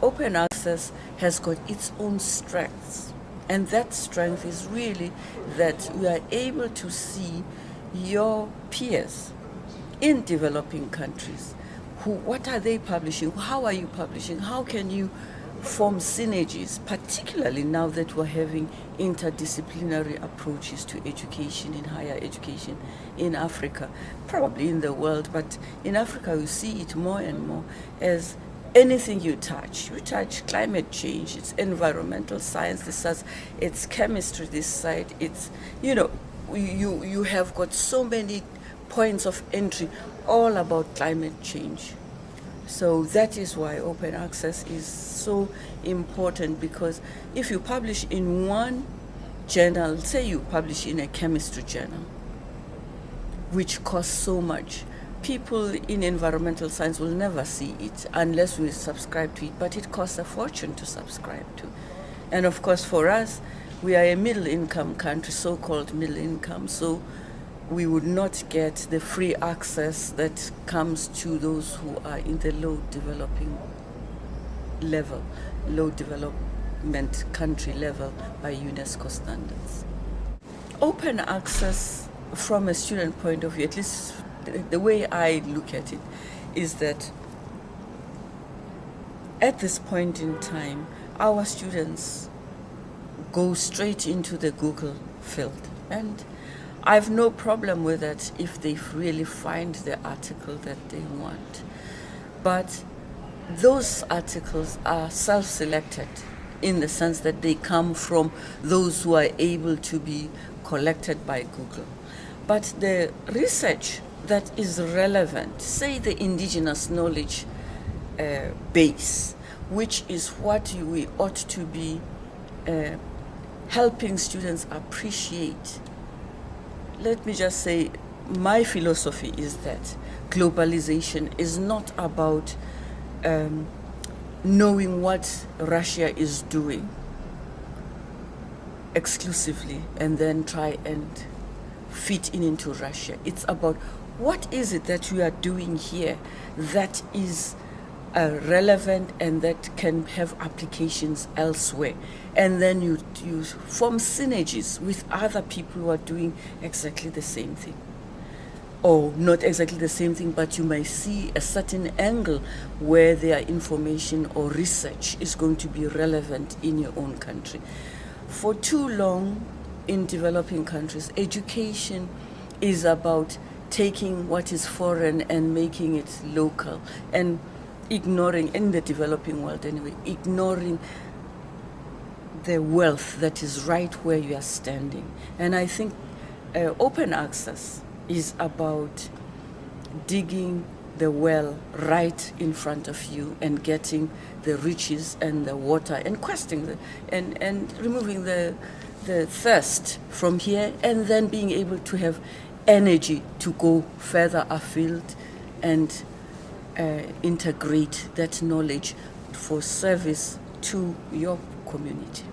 open access has got its own strengths. And that strength is really that we are able to see your peers in developing countries. What are they publishing? How are you publishing? How can you form synergies, particularly now that we're having interdisciplinary approaches to education, in higher education in Africa, probably in the world, but in Africa we see it more and more as anything you touch climate change, it's environmental science, it's chemistry this side, it's, you have got so many points of entry all about climate change. So that is why open access is so important, because if you publish in one journal, say you publish in a chemistry journal, which costs so much, people in environmental science will never see it unless we subscribe to it, but it costs a fortune to subscribe to. And of course for us, we are a middle income country, so-called middle income, so we would not get the free access that comes to those who are in the low development country level by UNESCO standards. Open access from a student point of view, at least the way I look at it, is that at this point in time, our students go straight into the Google field. And I have no problem with that if they really find the article that they want. But those articles are self-selected in the sense that they come from those who are able to be collected by Google. But the research that is relevant, say the indigenous knowledge base, which is what we ought to be helping students appreciate. Let me just say, my philosophy is that globalization is not about knowing what Russia is doing exclusively and then try and fit into Russia. It's about what is it that we are doing here that is relevant and that can have applications elsewhere. And then you form synergies with other people who are doing exactly the same thing. Or not exactly the same thing, but you may see a certain angle where their information or research is going to be relevant in your own country. For too long in developing countries, education is about taking what is foreign and making it local, and ignoring, in the developing world anyway, ignoring the wealth that is right where you are standing. And I think open access is about digging the well right in front of you and getting the riches and the water and questing and removing the thirst from here, and then being able to have energy to go further afield and integrate that knowledge for service to your community.